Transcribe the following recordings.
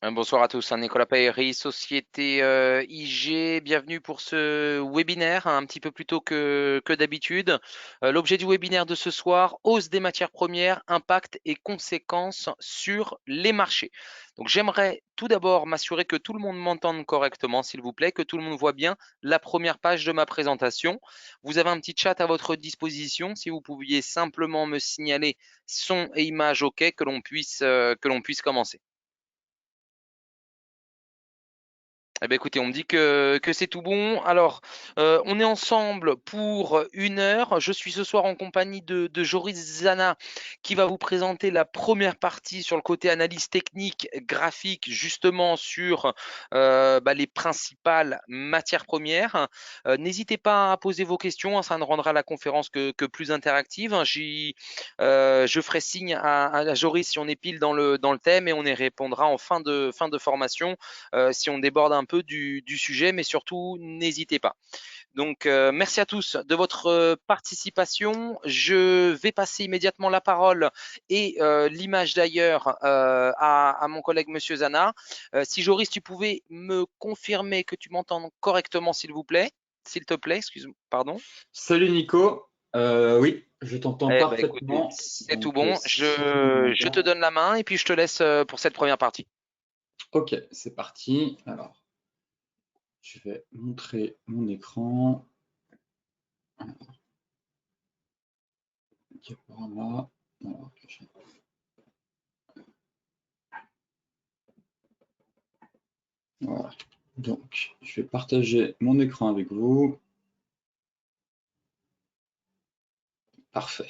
Bonsoir à tous, Nicolas Paéry, Société IG. Bienvenue pour ce webinaire, un petit peu plus tôt que d'habitude. L'objet du webinaire de ce soir, hausse des matières premières, impact et conséquences sur les marchés. Donc j'aimerais tout d'abord m'assurer que tout le monde m'entende correctement, s'il vous plaît, que tout le monde voit bien la première page de ma présentation. Vous avez un petit chat à votre disposition, si vous pouviez simplement me signaler son et image OK, que l'on puisse commencer. Eh bien, écoutez, on me dit que c'est tout bon. Alors, on est ensemble pour 1 heure. Je suis ce soir en compagnie de Joris Zana qui va vous présenter la première partie sur le côté analyse technique, graphique, justement sur les principales matières premières. N'hésitez pas à poser vos questions, hein, ça ne rendra la conférence que plus interactive. Je ferai signe à Joris si on est pile dans le thème et on y répondra en fin de formation si on déborde un peu du sujet, mais surtout, n'hésitez pas. Donc, merci à tous de votre participation. Je vais passer immédiatement la parole et l'image d'ailleurs à mon collègue Monsieur Zana. Si Joris, tu pouvais me confirmer que tu m'entends correctement, s'il vous plaît. S'il te plaît, excuse-moi, pardon. Salut Nico. Oui, je t'entends Eh ben, écoutez, parfaitement. c'est tout Donc, bon. si tu Je te m'entends, donne la main et puis je te laisse pour cette première partie. ok, c'est parti. Alors, je vais montrer mon écran. Diaporama. Alors, voilà. Donc, je vais partager mon écran avec vous. Parfait.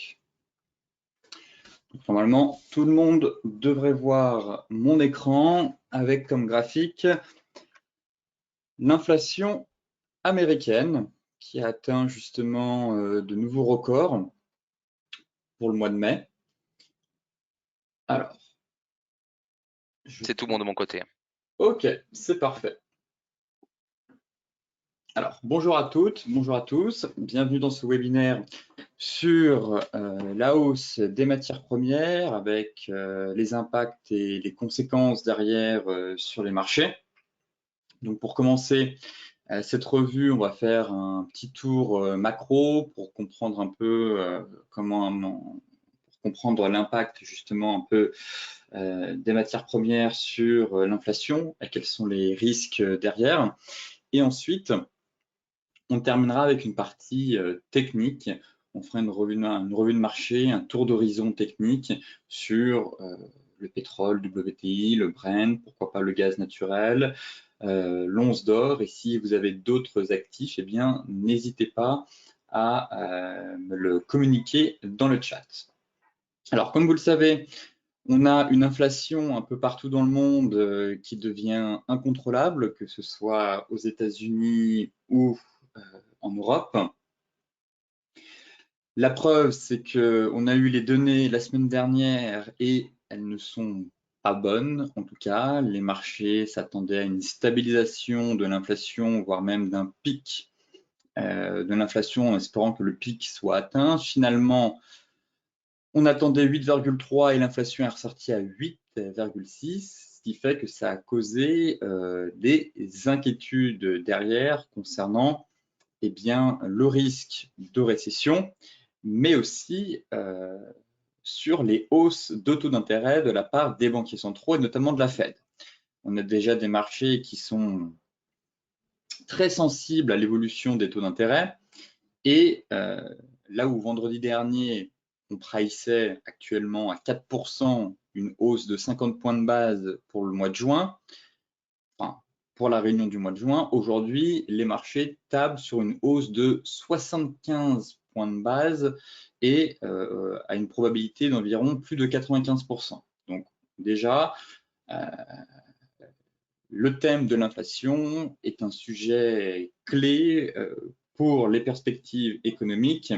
Donc, normalement, tout le monde devrait voir mon écran avec comme graphique l'inflation américaine qui a atteint justement de nouveaux records pour le mois de mai. Alors, C'est tout bon de mon côté. ok, c'est parfait. Alors, bonjour à toutes, bonjour à tous. Bienvenue dans ce webinaire sur la hausse des matières premières avec les impacts et les conséquences derrière sur les marchés. Donc, pour commencer cette revue, on va faire un petit tour macro pour comprendre un peu pour comprendre l'impact justement un peu des matières premières sur l'inflation et quels sont les risques derrière. Et ensuite, on terminera avec une partie technique. On fera une revue de marché, un tour d'horizon technique sur le pétrole, WTI, le Brent, pourquoi pas le gaz naturel, l'once d'or. Et si vous avez d'autres actifs, eh bien, n'hésitez pas à me le communiquer dans le chat. Alors, comme vous le savez, on a une inflation un peu partout dans le monde qui devient incontrôlable, que ce soit aux États-Unis ou en Europe. La preuve, c'est qu'on a eu les données la semaine dernière et elles ne sont pas bonnes. En tout cas, les marchés s'attendaient à une stabilisation de l'inflation, voire même d'un pic de l'inflation, en espérant que le pic soit atteint. Finalement, on attendait 8,3 et l'inflation est ressortie à 8,6, ce qui fait que ça a causé des inquiétudes derrière concernant eh bien, le risque de récession, mais aussi sur les hausses de taux d'intérêt de la part des banquiers centraux et notamment de la Fed. On a déjà des marchés qui sont très sensibles à l'évolution des taux d'intérêt et là où vendredi dernier, on priceait actuellement à 4% une hausse de 50 points de base pour le mois de juin, enfin, pour la réunion du mois de juin, aujourd'hui, les marchés tablent sur une hausse de 75 points de base et à une probabilité d'environ plus de 95%. Donc déjà, euh, le thème de l'inflation est un sujet clé pour les perspectives économiques,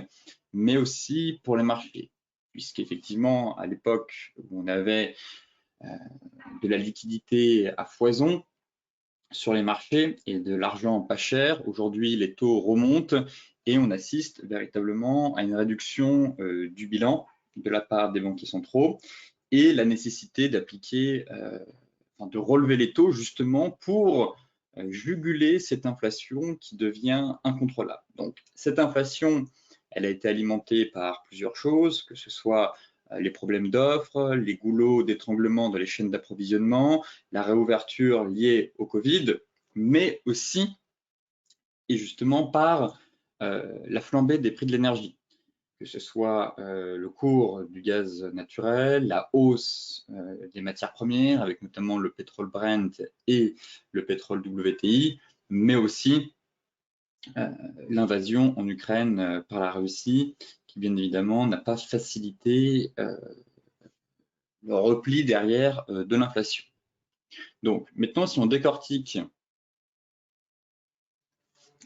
mais aussi pour les marchés, puisqu'effectivement, à l'époque où on avait de la liquidité à foison sur les marchés et de l'argent pas cher, aujourd'hui les taux remontent et on assiste véritablement à une réduction du bilan de la part des banquiers centraux et la nécessité d'appliquer de relever les taux justement pour juguler cette inflation qui devient incontrôlable. Donc cette inflation, elle a été alimentée par plusieurs choses, que ce soit les problèmes d'offres, les goulots d'étranglement dans les chaînes d'approvisionnement, la réouverture liée au Covid, mais aussi et justement par la flambée des prix de l'énergie, que ce soit le cours du gaz naturel, la hausse des matières premières, avec notamment le pétrole Brent et le pétrole WTI, mais aussi l'invasion en Ukraine par la Russie, qui bien évidemment n'a pas facilité le repli derrière de l'inflation. Donc maintenant, si on décortique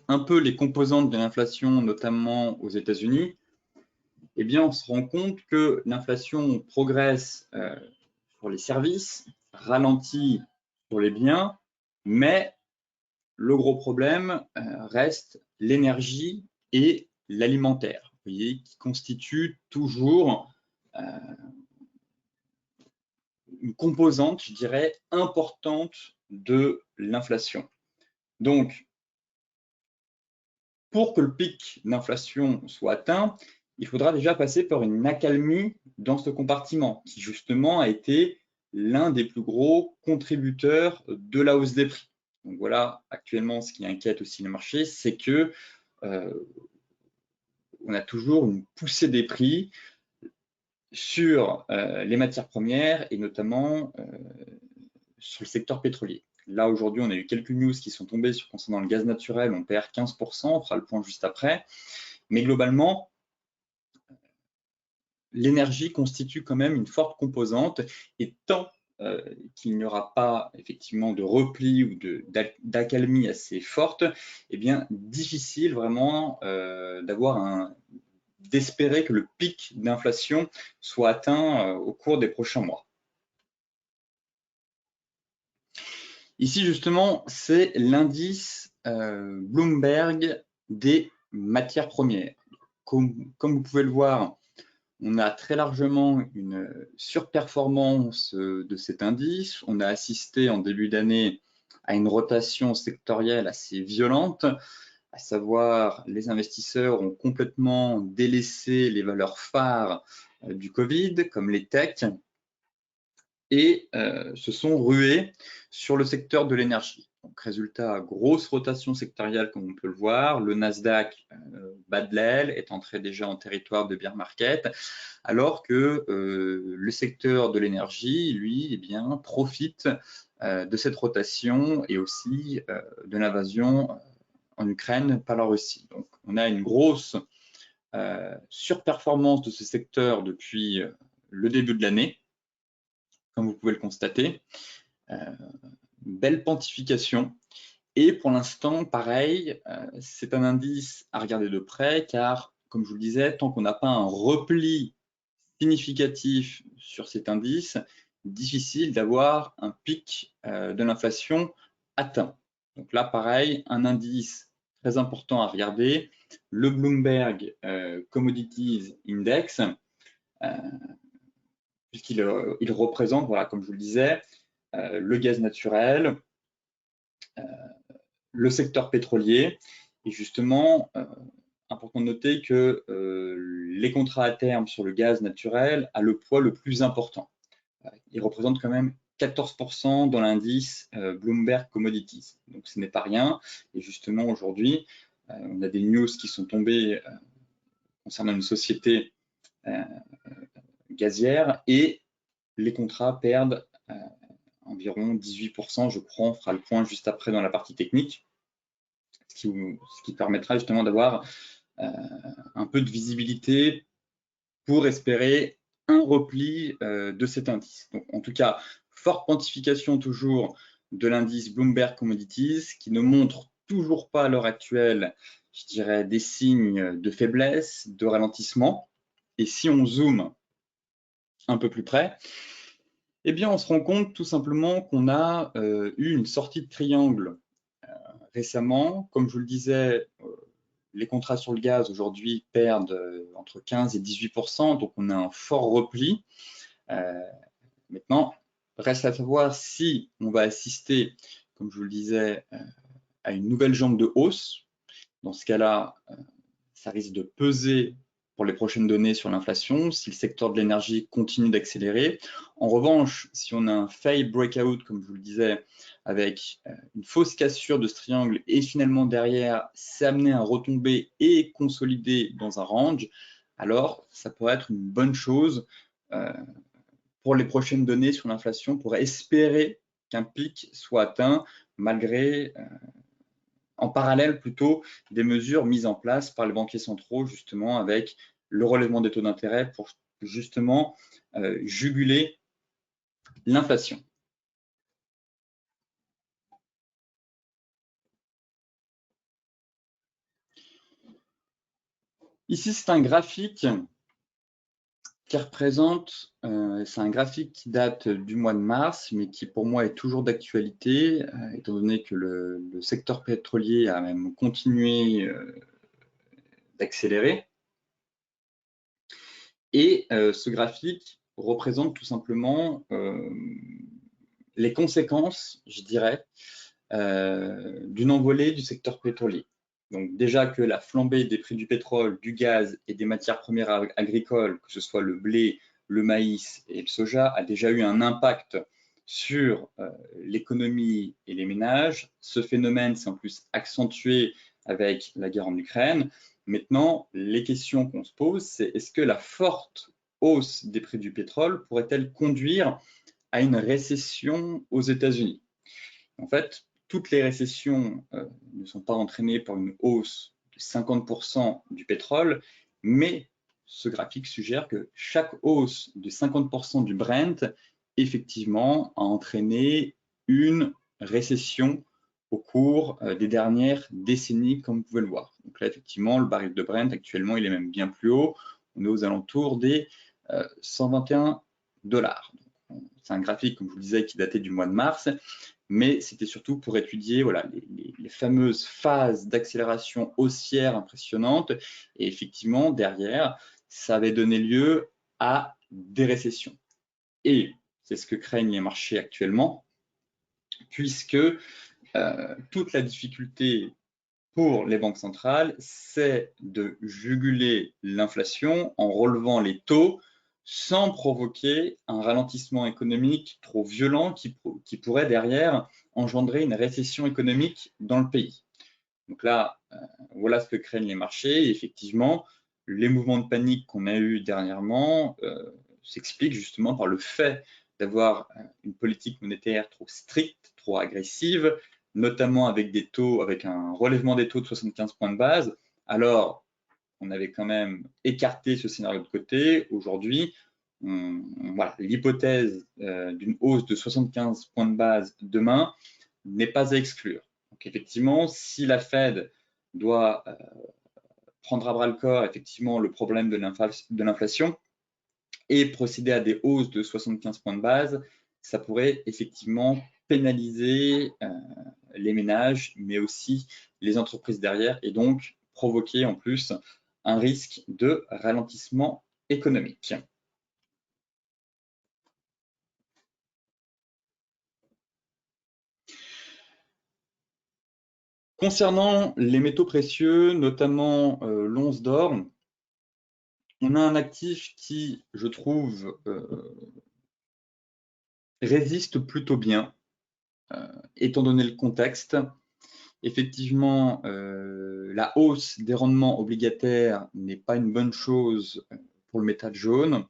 un peu les composantes de l'inflation, notamment aux États-Unis, eh bien, on se rend compte que l'inflation progresse sur les services, ralentit sur les biens, mais le gros problème reste l'énergie et l'alimentaire, vous voyez, qui constituent toujours une composante, je dirais, importante de l'inflation. Donc, pour que le pic d'inflation soit atteint, il faudra déjà passer par une accalmie dans ce compartiment, qui justement a été l'un des plus gros contributeurs de la hausse des prix. Donc voilà, actuellement, ce qui inquiète aussi le marché, c'est que on a toujours une poussée des prix sur les matières premières et notamment sur le secteur pétrolier. Là, aujourd'hui, on a eu quelques news qui sont tombées concernant le gaz naturel, on perd 15%, on fera le point juste après. Mais globalement, l'énergie constitue quand même une forte composante et tant qu'il n'y aura pas effectivement de repli ou d'accalmie assez forte, eh bien difficile vraiment d'espérer que le pic d'inflation soit atteint au cours des prochains mois. Ici justement, c'est l'indice Bloomberg des matières premières. Comme vous pouvez le voir, on a très largement une surperformance de cet indice. On a assisté en début d'année à une rotation sectorielle assez violente, à savoir les investisseurs ont complètement délaissé les valeurs phares du Covid, comme les techs, et se sont rués sur le secteur de l'énergie. Donc, résultat, grosse rotation sectorielle comme on peut le voir. Le Nasdaq bat de l'aile, est entré déjà en territoire de bear market, alors que le secteur de l'énergie, lui, eh bien, profite de cette rotation et aussi de l'invasion en Ukraine par la Russie. Donc, on a une grosse surperformance de ce secteur depuis le début de l'année, comme vous pouvez le constater. Belle pontification. Et pour l'instant, pareil, c'est un indice à regarder de près, car, comme je vous le disais, tant qu'on n'a pas un repli significatif sur cet indice, difficile d'avoir un pic de l'inflation atteint. Donc là, pareil, un indice très important à regarder, le Bloomberg Commodities Index, puisqu'il représente, voilà, comme je vous le disais, le gaz naturel, le secteur pétrolier. Et justement, important de noter que les contrats à terme sur le gaz naturel a le poids le plus important. Il représente quand même 14% dans l'indice Bloomberg Commodities. Donc ce n'est pas rien. Et justement, aujourd'hui, on a des news qui sont tombées concernant une société gazière et les contrats perdent environ 18%, je crois. On fera le point juste après dans la partie technique, ce qui permettra justement d'avoir un peu de visibilité pour espérer un repli de cet indice. Donc, en tout cas, forte quantification toujours de l'indice Bloomberg Commodities qui ne montre toujours pas à l'heure actuelle, je dirais, des signes de faiblesse, de ralentissement. Et si on zoome un peu plus près, eh bien, on se rend compte tout simplement qu'on a eu une sortie de triangle récemment. Comme je vous le disais, les contrats sur le gaz aujourd'hui perdent entre 15 et 18%, donc on a un fort repli. Maintenant, reste à savoir si on va assister, comme je vous le disais, à une nouvelle jambe de hausse. Dans ce cas-là, ça risque de peser pour les prochaines données sur l'inflation si le secteur de l'énergie continue d'accélérer. En revanche, si on a un fail breakout, comme je vous le disais, avec une fausse cassure de ce triangle et finalement derrière c'est amené à retomber et consolider dans un range, alors ça pourrait être une bonne chose pour les prochaines données sur l'inflation pour espérer qu'un pic soit atteint malgré en parallèle plutôt des mesures mises en place par les banquiers centraux justement avec le relèvement des taux d'intérêt pour justement juguler l'inflation. Ici, c'est un graphique qui représente, c'est un graphique qui date du mois de mars, mais qui pour moi est toujours d'actualité, étant donné que le secteur pétrolier a même continué d'accélérer. Et ce graphique représente tout simplement les conséquences, je dirais, d'une envolée du secteur pétrolier. Donc déjà que la flambée des prix du pétrole, du gaz et des matières premières agricoles, que ce soit le blé, le maïs et le soja, a déjà eu un impact sur l'économie et les ménages. Ce phénomène s'est en plus accentué avec la guerre en Ukraine. Maintenant, les questions qu'on se pose, c'est est-ce que la forte hausse des prix du pétrole pourrait-elle conduire à une récession aux États-Unis? En fait, toutes les récessions ne sont pas entraînées par une hausse de 50% du pétrole, mais ce graphique suggère que chaque hausse de 50% du Brent, effectivement, a entraîné une récession au cours des dernières décennies, comme vous pouvez le voir. Donc là, effectivement, le baril de Brent, actuellement, il est même bien plus haut. On est aux alentours des 121 dollars. C'est un graphique, comme je vous le disais, qui datait du mois de mars, mais c'était surtout pour étudier voilà, les fameuses phases d'accélération haussière impressionnantes. Et effectivement, derrière, ça avait donné lieu à des récessions. Et c'est ce que craignent les marchés actuellement, puisque toute la difficulté pour les banques centrales, c'est de juguler l'inflation en relevant les taux sans provoquer un ralentissement économique trop violent qui pourrait derrière engendrer une récession économique dans le pays. Donc là, voilà ce que craignent les marchés. Et effectivement, les mouvements de panique qu'on a eus dernièrement s'expliquent justement par le fait d'avoir une politique monétaire trop stricte, trop agressive, notamment avec des taux, avec un relèvement des taux de 75 points de base. Alors, on avait quand même écarté ce scénario de côté. Aujourd'hui, voilà, l'hypothèse d'une hausse de 75 points de base demain n'est pas à exclure. Donc effectivement, si la Fed doit prendre à bras le corps effectivement le problème de l'inflation et procéder à des hausses de 75 points de base, ça pourrait effectivement pénaliser les ménages, mais aussi les entreprises derrière, et donc provoquer en plus un risque de ralentissement économique. Concernant les métaux précieux, notamment l'once d'or, on a un actif qui, je trouve, résiste plutôt bien, étant donné le contexte. Effectivement, la hausse des rendements obligataires n'est pas une bonne chose pour le métal jaune.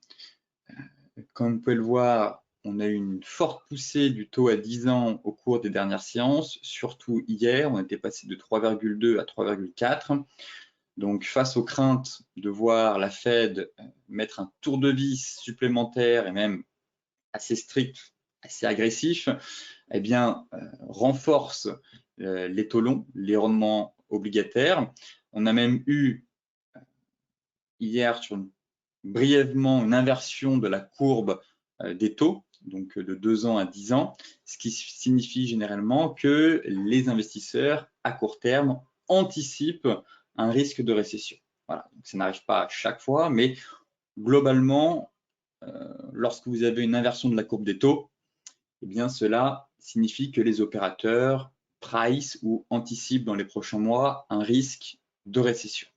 Comme vous pouvez le voir, on a eu une forte poussée du taux à 10 ans au cours des dernières séances, surtout hier, on était passé de 3,2 à 3,4. Donc, face aux craintes de voir la Fed mettre un tour de vis supplémentaire et même assez strict, assez agressif, eh bien, renforce les taux longs, les rendements obligataires. On a même eu hier brièvement une inversion de la courbe des taux, donc de 2 ans à 10 ans, ce qui signifie généralement que les investisseurs à court terme anticipent un risque de récession. Voilà, donc ça n'arrive pas à chaque fois, mais globalement, lorsque vous avez une inversion de la courbe des taux, eh bien cela signifie que les opérateurs price ou anticipent dans les prochains mois un risque de récession.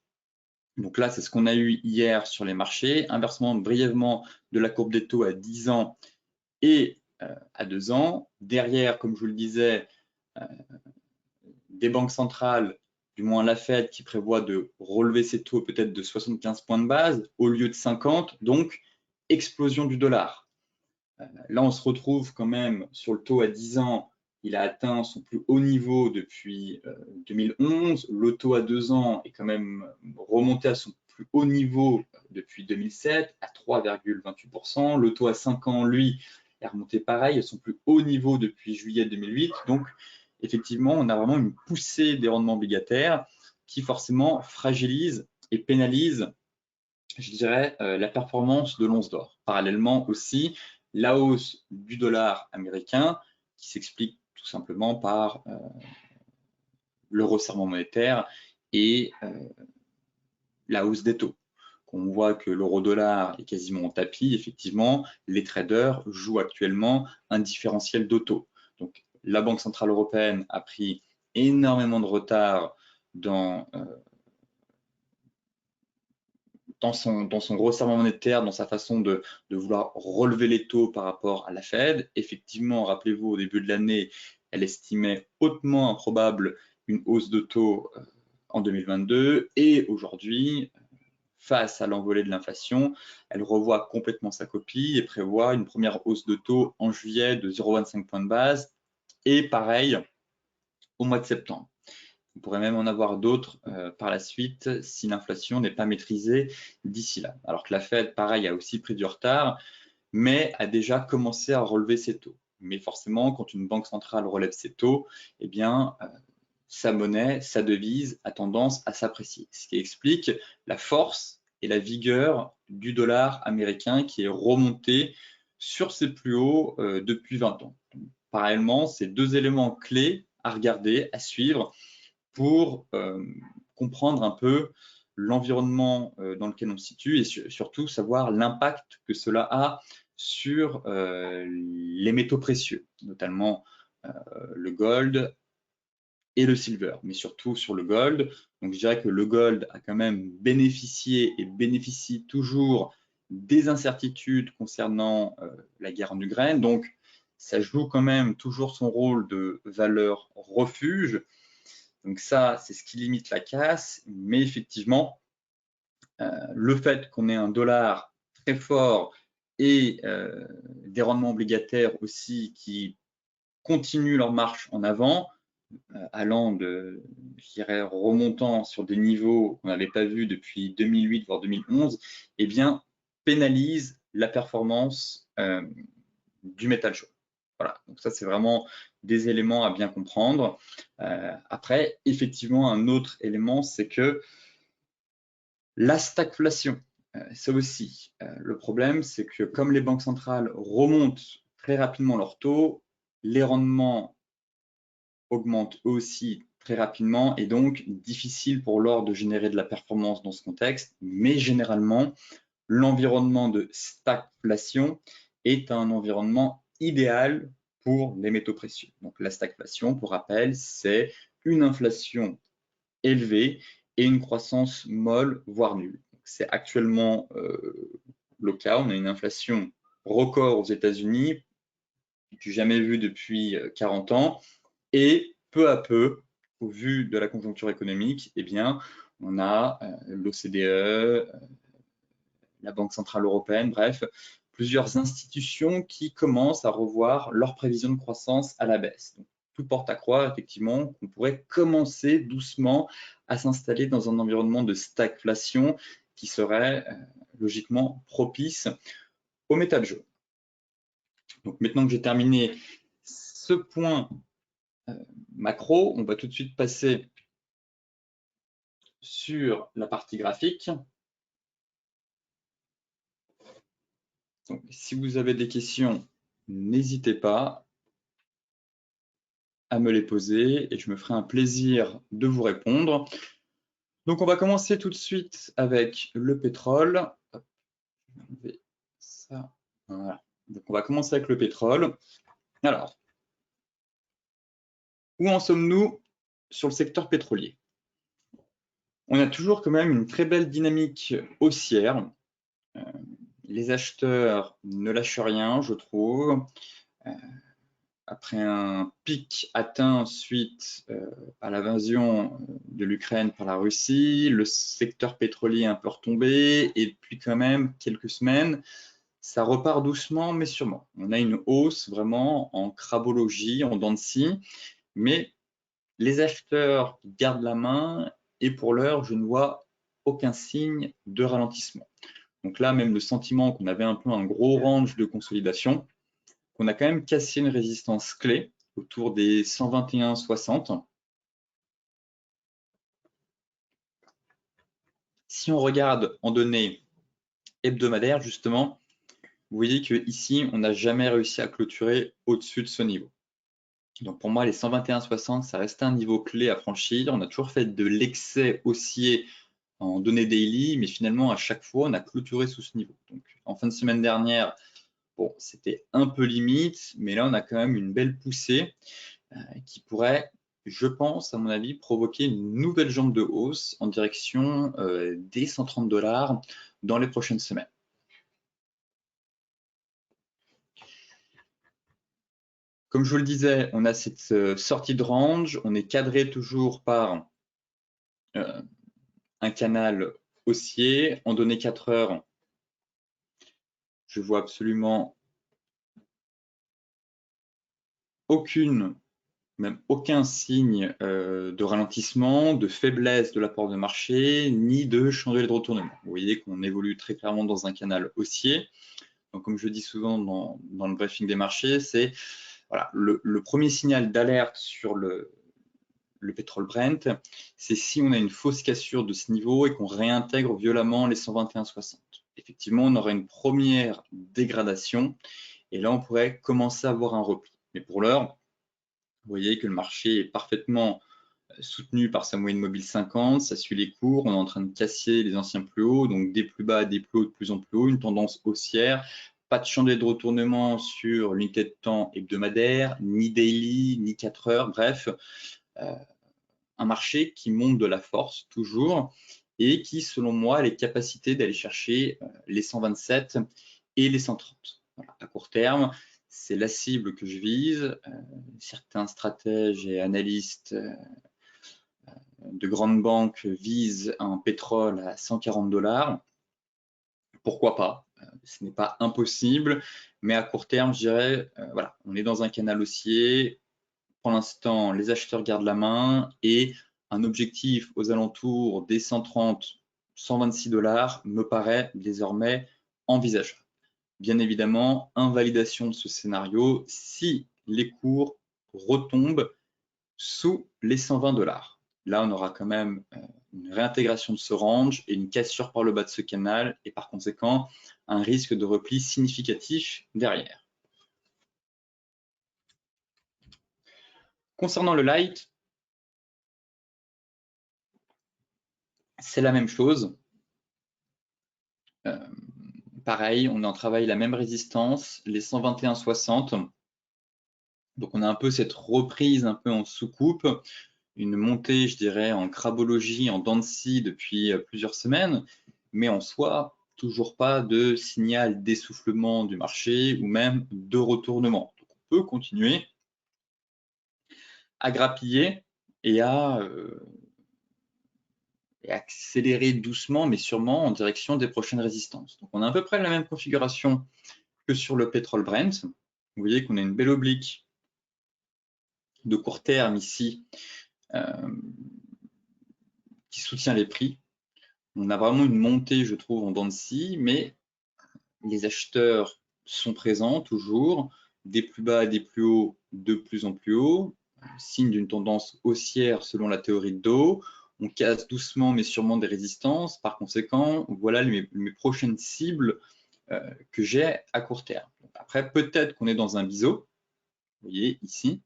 Donc là, c'est ce qu'on a eu hier sur les marchés. Inversement brièvement de la courbe des taux à 10 ans et à 2 ans. Derrière, comme je vous le disais, des banques centrales, du moins la Fed, qui prévoit de relever ses taux peut-être de 75 points de base au lieu de 50, donc explosion du dollar. Là, on se retrouve quand même sur le taux à 10 ans. Il a atteint son plus haut niveau depuis 2011. Le taux à 2 ans est quand même remonté à son plus haut niveau depuis 2007 à 3,28%. Le taux à 5 ans, lui, est remonté pareil à son plus haut niveau depuis juillet 2008. Donc, effectivement, on a vraiment une poussée des rendements obligataires qui forcément fragilise et pénalise, je dirais, la performance de l'once d'or. Parallèlement aussi, la hausse du dollar américain qui s'explique tout simplement par le resserrement monétaire et la hausse des taux. On voit que l'euro-dollar est quasiment en tapis, effectivement, les traders jouent actuellement un différentiel de taux. Donc, la Banque centrale européenne a pris énormément de retard dans son resserrement monétaire, dans sa façon de vouloir relever les taux par rapport à la Fed. Effectivement, rappelez-vous, au début de l'année, elle estimait hautement improbable une hausse de taux en 2022 et aujourd'hui, face à l'envolée de l'inflation, elle revoit complètement sa copie et prévoit une première hausse de taux en juillet de 0,25 points de base et pareil au mois de septembre. On pourrait même en avoir d'autres par la suite si l'inflation n'est pas maîtrisée d'ici là. Alors que la Fed, pareil, a aussi pris du retard, mais a déjà commencé à relever ses taux. Mais forcément, quand une banque centrale relève ses taux, eh bien, sa monnaie, sa devise a tendance à s'apprécier. Ce qui explique la force et la vigueur du dollar américain qui est remonté sur ses plus hauts depuis 20 ans. Parallèlement, c'est deux éléments clés à regarder, à suivre pour comprendre un peu l'environnement dans lequel on se situe et surtout savoir l'impact que cela a sur les métaux précieux, notamment le gold et le silver, mais surtout sur le gold. Donc je dirais que le gold a quand même bénéficié et bénéficie toujours des incertitudes concernant la guerre en Ukraine. Donc ça joue quand même toujours son rôle de valeur refuge. Donc ça, c'est ce qui limite la casse. Mais effectivement, le fait qu'on ait un dollar très fort et des rendements obligataires aussi qui continuent leur marche en avant, allant de, je dirais, remontant sur des niveaux qu'on n'avait pas vus depuis 2008 voire 2011, eh bien, pénalise la performance du métal jaune. Voilà, donc ça c'est vraiment des éléments à bien comprendre. Après, effectivement, un autre élément, c'est que la stagflation, ça aussi, le problème, c'est que comme les banques centrales remontent très rapidement leurs taux, les rendements augmentent eux aussi très rapidement et donc difficile pour l'or de générer de la performance dans ce contexte, mais généralement, l'environnement de stagflation est un environnement idéal pour les métaux précieux. Donc la stagflation, pour rappel, c'est une inflation élevée et une croissance molle, voire nulle. C'est actuellement le cas. On a une inflation record aux États-Unis, du jamais vu depuis 40 ans, et peu à peu, au vu de la conjoncture économique, eh bien, on a l'OCDE, la Banque centrale européenne, bref, plusieurs institutions qui commencent à revoir leurs prévisions de croissance à la baisse. Donc, tout porte à croire effectivement qu'on pourrait commencer doucement à s'installer dans un environnement de stagflation qui serait logiquement propice au métal jaune. Donc maintenant que j'ai terminé ce point macro, on va tout de suite passer sur la partie graphique. Donc, si vous avez des questions, n'hésitez pas à me les poser et je me ferai un plaisir de vous répondre. Donc, on va commencer tout de suite avec le pétrole. Hop, je vais enlever ça. Voilà. Donc, on va commencer avec le pétrole. Alors, où en sommes-nous sur le secteur pétrolier? On a toujours quand même une très belle dynamique haussière. Les acheteurs ne lâchent rien, je trouve. Après un pic atteint suite à l'invasion de l'Ukraine par la Russie, le secteur pétrolier est un peu retombé, et depuis quand même quelques semaines, ça repart doucement mais sûrement. On a une hausse vraiment en crabologie, en dents de scie, mais les acheteurs gardent la main et pour l'heure, je ne vois aucun signe de ralentissement. Donc là, même le sentiment qu'on avait un peu un gros range de consolidation, qu'on a quand même cassé une résistance clé autour des 121,60. Si on regarde en données hebdomadaires, justement, vous voyez qu'ici, on n'a jamais réussi à clôturer au-dessus de ce niveau. Donc pour moi, les 121,60, ça reste un niveau clé à franchir. On a toujours fait de l'excès haussier en données daily, mais finalement, à chaque fois, on a clôturé sous ce niveau. Donc en fin de semaine dernière, bon, c'était un peu limite, mais là, on a quand même une belle poussée qui pourrait, je pense, à mon avis, provoquer une nouvelle jambe de hausse en direction des 130 $ dans les prochaines semaines. Comme je vous le disais, on a cette sortie de range, on est cadré toujours par un canal haussier. En données 4 heures, je vois absolument même aucun signe de ralentissement, de faiblesse de l'apport de marché, ni de chandelier de retournement. Vous voyez qu'on évolue très clairement dans un canal haussier. Donc, comme je dis souvent dans le briefing des marchés, c'est voilà, le premier signal d'alerte sur le pétrole Brent, c'est si on a une fausse cassure de ce niveau et qu'on réintègre violemment les 121,60. Effectivement, on aura une première dégradation et là, on pourrait commencer à avoir un repli. Mais pour l'heure, vous voyez que le marché est parfaitement soutenu par sa moyenne mobile 50, ça suit les cours, on est en train de casser les anciens plus hauts, donc des plus bas à des plus hauts de plus en plus haut, une tendance haussière, pas de chandelier de retournement sur l'unité de temps hebdomadaire, ni daily, ni 4 heures, bref, un marché qui monte de la force toujours et qui, selon moi, a les capacités d'aller chercher les 127 et les 130. Voilà, à court terme, c'est la cible que je vise. Certains stratèges et analystes de grandes banques visent un pétrole à 140 $. Pourquoi pas? Ce n'est pas impossible, mais à court terme, je dirais, voilà, on est dans un canal haussier. Pour l'instant, les acheteurs gardent la main et un objectif aux alentours des 130, 126 $ me paraît désormais envisageable. Bien évidemment, invalidation de ce scénario si les cours retombent sous les 120 $. Là, on aura quand même une réintégration de ce range et une cassure par le bas de ce canal et par conséquent, un risque de repli significatif derrière. Concernant le light, c'est la même chose. Pareil, on en travaille la même résistance, les 121,60. Donc on a un peu cette reprise un peu en soucoupe, une montée, je dirais, en crabologie, en dents de scie depuis plusieurs semaines, mais en soi, toujours pas de signal d'essoufflement du marché ou même de retournement. Donc on peut continuer à grappiller et à accélérer doucement mais sûrement en direction des prochaines résistances. Donc on a à peu près la même configuration que sur le pétrole Brent. Vous voyez qu'on a une belle oblique de court terme ici qui soutient les prix. On a vraiment une montée, je trouve, en dents de scie, mais les acheteurs sont présents toujours, des plus bas à des plus hauts, de plus en plus haut, signe d'une tendance haussière selon la théorie de Dow. On casse doucement mais sûrement des résistances. Par conséquent, voilà mes prochaines cibles que j'ai à court terme. Après, peut-être qu'on est dans un biseau. Vous voyez ici.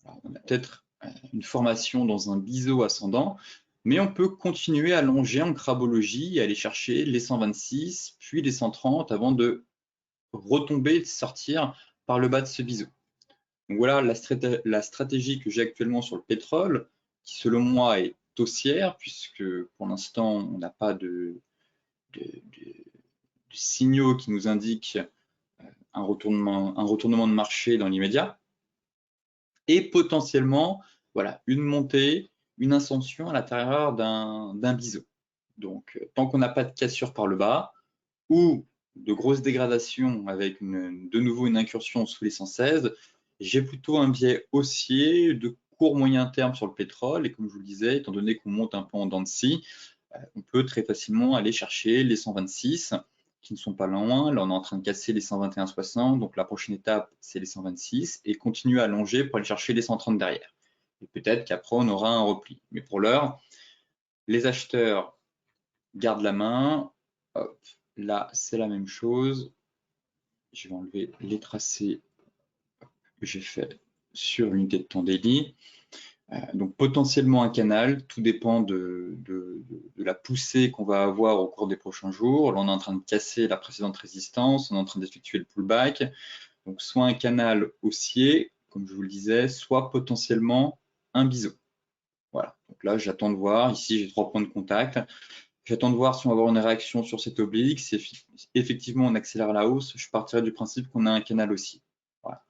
Alors, on a peut-être une formation dans un biseau ascendant, mais on peut continuer à longer en crabologie et aller chercher les 126, puis les 130 avant de retomber, de sortir par le bas de ce biseau. Donc voilà la stratégie que j'ai actuellement sur le pétrole, qui selon moi est haussière, puisque pour l'instant, on n'a pas de signaux qui nous indiquent un retournement de marché dans l'immédiat, et potentiellement, voilà, une montée, une ascension à l'intérieur d'un biseau. Donc, tant qu'on n'a pas de cassure par le bas, ou de grosses dégradations avec de nouveau une incursion sous les 116, j'ai plutôt un biais haussier de court moyen terme sur le pétrole. Et comme je vous le disais, étant donné qu'on monte un peu en dents de scie, on peut très facilement aller chercher les 126 qui ne sont pas loin. Là, on est en train de casser les 121,60. Donc, la prochaine étape, c'est les 126 et continuer à allonger pour aller chercher les 130 derrière. Et peut-être qu'après, on aura un repli. Mais pour l'heure, les acheteurs gardent la main. Hop, là, c'est la même chose. Je vais enlever les tracés que j'ai fait sur l'unité de temps daily. Donc potentiellement un canal, tout dépend de la poussée qu'on va avoir au cours des prochains jours. Là, on est en train de casser la précédente résistance, on est en train d'effectuer le pullback. Donc soit un canal haussier, comme je vous le disais, soit potentiellement un biseau. Voilà, donc là j'attends de voir, ici j'ai 3 points de contact. J'attends de voir si on va avoir une réaction sur cette oblique. Si effectivement on accélère la hausse, je partirai du principe qu'on a un canal haussier. Voilà.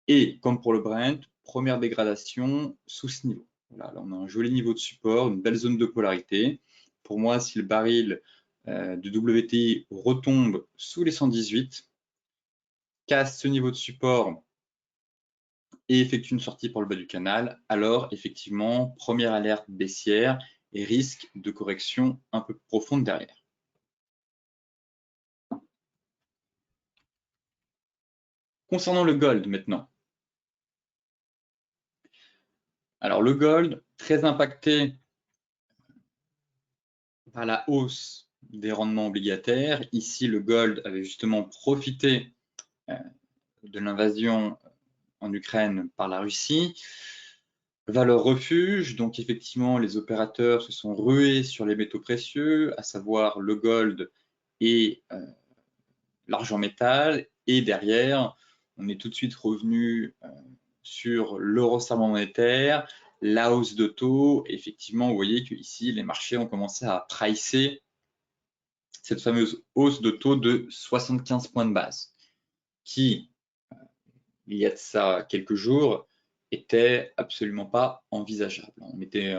Et comme pour le Brent, première dégradation sous ce niveau. Voilà, là, on a un joli niveau de support, une belle zone de polarité. Pour moi, si le baril de WTI retombe sous les 118, casse ce niveau de support et effectue une sortie pour le bas du canal, alors effectivement, première alerte baissière et risque de correction un peu profonde derrière. Concernant le gold maintenant. Alors le gold, très impacté par la hausse des rendements obligataires. Ici, le gold avait justement profité de l'invasion en Ukraine par la Russie. Valeur refuge, donc effectivement, les opérateurs se sont rués sur les métaux précieux, à savoir le gold et l'argent métal. Et derrière, on est tout de suite revenu sur le resserrement monétaire, la hausse de taux. Effectivement, vous voyez qu'ici, les marchés ont commencé à pricer cette fameuse hausse de taux de 75 points de base, qui, il y a de ça quelques jours, était absolument pas envisageable. Je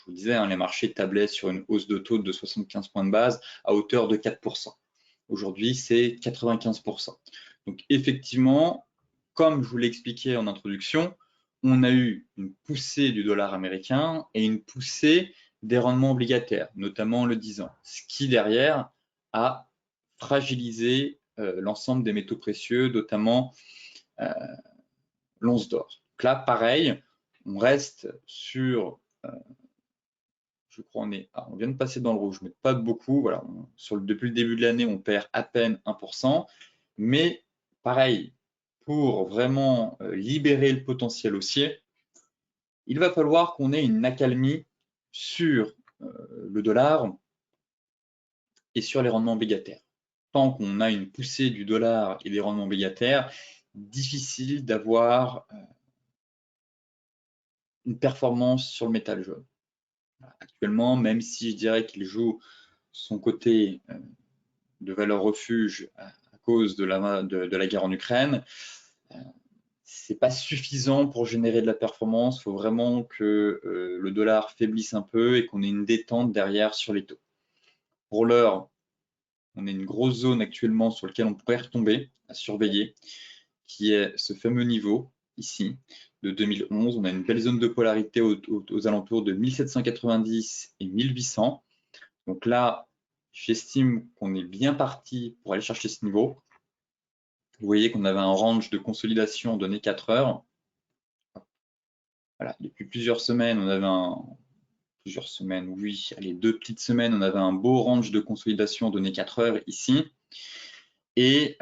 vous disais, les marchés tablaient sur une hausse de taux de 75 points de base à hauteur de 4%. Aujourd'hui, c'est 95%. Donc effectivement, comme je vous l'ai expliqué en introduction, on a eu une poussée du dollar américain et une poussée des rendements obligataires, notamment le 10 ans, ce qui derrière a fragilisé l'ensemble des métaux précieux, notamment l'once d'or. Donc là, pareil, on reste sur, je crois on vient de passer dans le rouge, mais pas beaucoup. Voilà, depuis le début de l'année, on perd à peine 1%, mais pareil, pour vraiment libérer le potentiel haussier, il va falloir qu'on ait une accalmie sur le dollar et sur les rendements obligataires. Tant qu'on a une poussée du dollar et des rendements obligataires, difficile d'avoir une performance sur le métal jaune. Actuellement, même si je dirais qu'il joue son côté de valeur refuge à cause de la guerre en Ukraine, c'est pas suffisant pour générer de la performance. Il faut vraiment que le dollar faiblisse un peu et qu'on ait une détente derrière sur les taux. Pour l'heure, on a une grosse zone actuellement sur laquelle on pourrait retomber à surveiller, qui est ce fameux niveau ici de 2011. On a une belle zone de polarité aux alentours de 1790 et 1800. Donc là, j'estime qu'on est bien parti pour aller chercher ce niveau. Vous voyez qu'on avait un range de consolidation donné 4 heures. Voilà, depuis plusieurs semaines, oui, allez, 2 petites semaines, on avait un beau range de consolidation donné 4 heures ici. Et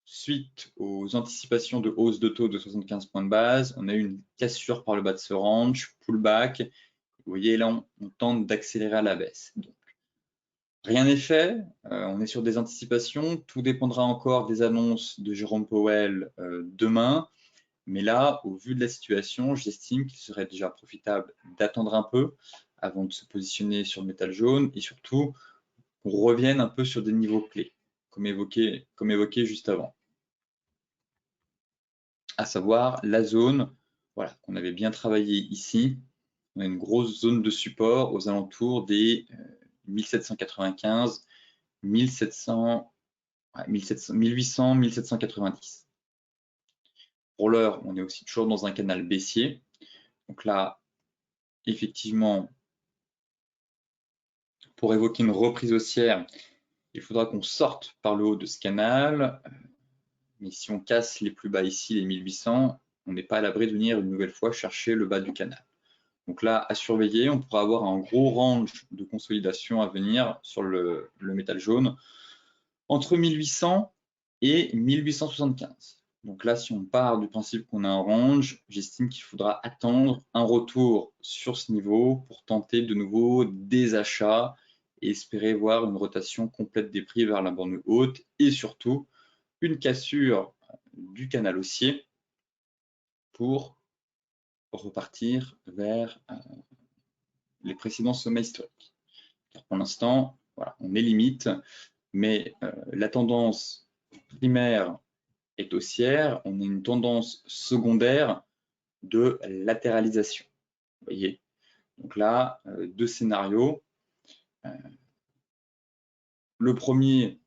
suite aux anticipations de hausse de taux de 75 points de base, on a eu une cassure par le bas de ce range, pullback. Vous voyez là, on tente d'accélérer à la baisse. Donc, rien n'est fait, on est sur des anticipations, tout dépendra encore des annonces de Jérôme Powell demain, mais là, au vu de la situation, j'estime qu'il serait déjà profitable d'attendre un peu avant de se positionner sur le métal jaune et surtout qu'on revienne un peu sur des niveaux clés, comme évoqué juste avant, à savoir la zone voilà, qu'on avait bien travaillé ici. On a une grosse zone de support aux alentours des 1795, 1700, 1800, 1790. Pour l'heure, on est aussi toujours dans un canal baissier. Donc là, effectivement, pour évoquer une reprise haussière, il faudra qu'on sorte par le haut de ce canal. Mais si on casse les plus bas ici, les 1800, on n'est pas à l'abri de venir une nouvelle fois chercher le bas du canal. Donc là, à surveiller, on pourra avoir un gros range de consolidation à venir sur le métal jaune entre 1800 et 1875. Donc là, si on part du principe qu'on a un range, j'estime qu'il faudra attendre un retour sur ce niveau pour tenter de nouveau des achats et espérer voir une rotation complète des prix vers la borne haute et surtout une cassure du canal haussier pour repartir vers les précédents sommets historiques. Car pour l'instant, voilà, on est limite, mais la tendance primaire est haussière, on a une tendance secondaire de latéralisation. Vous voyez, donc là, deux scénarios. Le premier,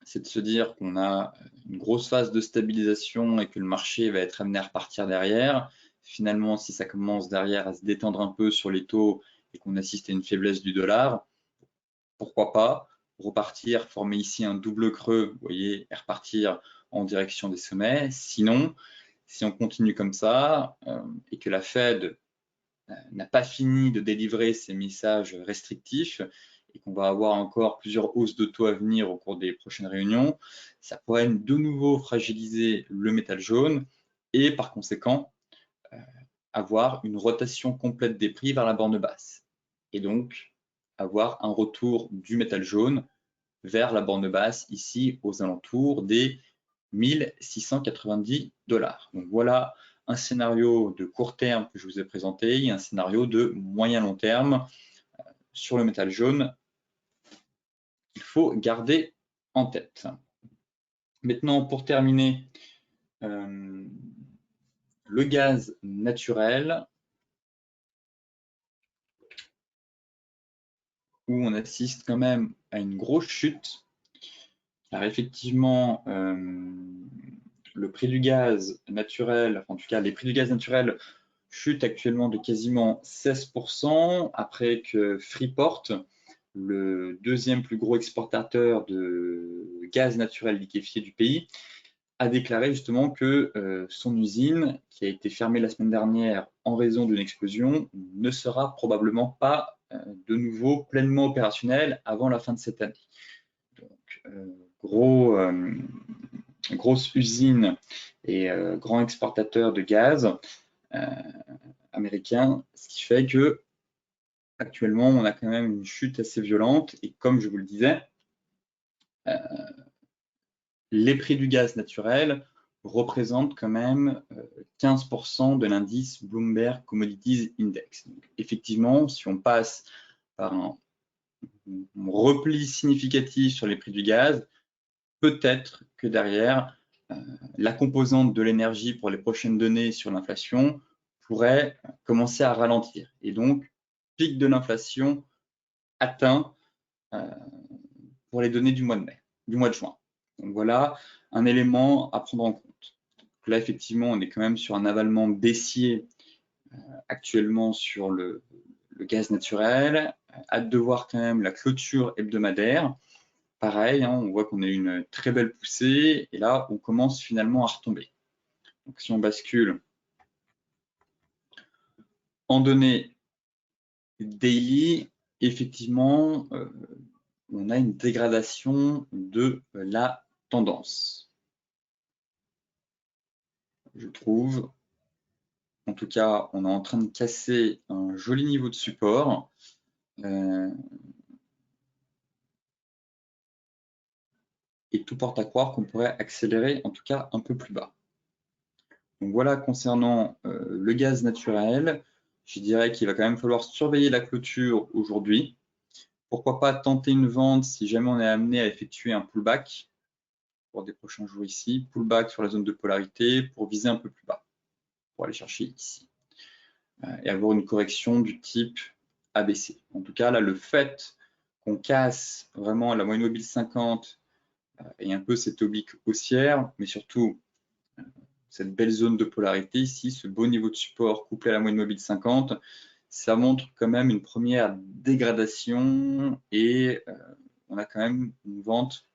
c'est de se dire qu'on a une grosse phase de stabilisation et que le marché va être amené à repartir derrière. Finalement, si ça commence derrière à se détendre un peu sur les taux et qu'on assiste à une faiblesse du dollar, pourquoi pas repartir, former ici un double creux, vous voyez, et repartir en direction des sommets. Sinon, si on continue comme ça et que la Fed n'a pas fini de délivrer ses messages restrictifs et qu'on va avoir encore plusieurs hausses de taux à venir au cours des prochaines réunions, ça pourrait de nouveau fragiliser le métal jaune et par conséquent avoir une rotation complète des prix vers la borne basse. Et donc avoir un retour du métal jaune vers la borne basse ici aux alentours des 1690 $. Donc voilà un scénario de court terme que je vous ai présenté et un scénario de moyen long terme sur le métal jaune qu'il faut garder en tête. Maintenant, pour terminer, le gaz naturel, où on assiste quand même à une grosse chute, car effectivement, le prix du gaz naturel, en tout cas les prix du gaz naturel chute actuellement de quasiment 16% après que Freeport, le deuxième plus gros exportateur de gaz naturel liquéfié du pays, a déclaré justement que son usine, qui a été fermée la semaine dernière en raison d'une explosion, ne sera probablement pas de nouveau pleinement opérationnelle avant la fin de cette année. Donc, grosse usine et grand exportateur de gaz américain, ce qui fait que actuellement on a quand même une chute assez violente et comme je vous le disais, les prix du gaz naturel représentent quand même 15% de l'indice Bloomberg Commodities Index. Donc, effectivement, si on passe par un repli significatif sur les prix du gaz, peut-être que derrière, la composante de l'énergie pour les prochaines données sur l'inflation pourrait commencer à ralentir. Et donc, pic de l'inflation atteint pour les données du mois de mai, du mois de juin. Donc voilà un élément à prendre en compte. Donc là, effectivement, on est quand même sur un avalement baissier actuellement sur le gaz naturel. Hâte de voir quand même la clôture hebdomadaire. Pareil, hein, on voit qu'on a eu une très belle poussée et là, on commence finalement à retomber. Donc si on bascule en données daily, effectivement, on a une dégradation de la tendance. Je trouve. En tout cas, on est en train de casser un joli niveau de support. et tout porte à croire qu'on pourrait accélérer en tout cas un peu plus bas. Donc voilà concernant le gaz naturel, je dirais qu'il va quand même falloir surveiller la clôture aujourd'hui. Pourquoi pas tenter une vente si jamais on est amené à effectuer un pullback pour des prochains jours ici, pullback sur la zone de polarité pour viser un peu plus bas, pour aller chercher ici et avoir une correction du type ABC. En tout cas, là, le fait qu'on casse vraiment la moyenne mobile 50 et un peu cette oblique haussière, mais surtout cette belle zone de polarité ici, ce beau niveau de support couplé à la moyenne mobile 50, ça montre quand même une première dégradation et on a quand même une vente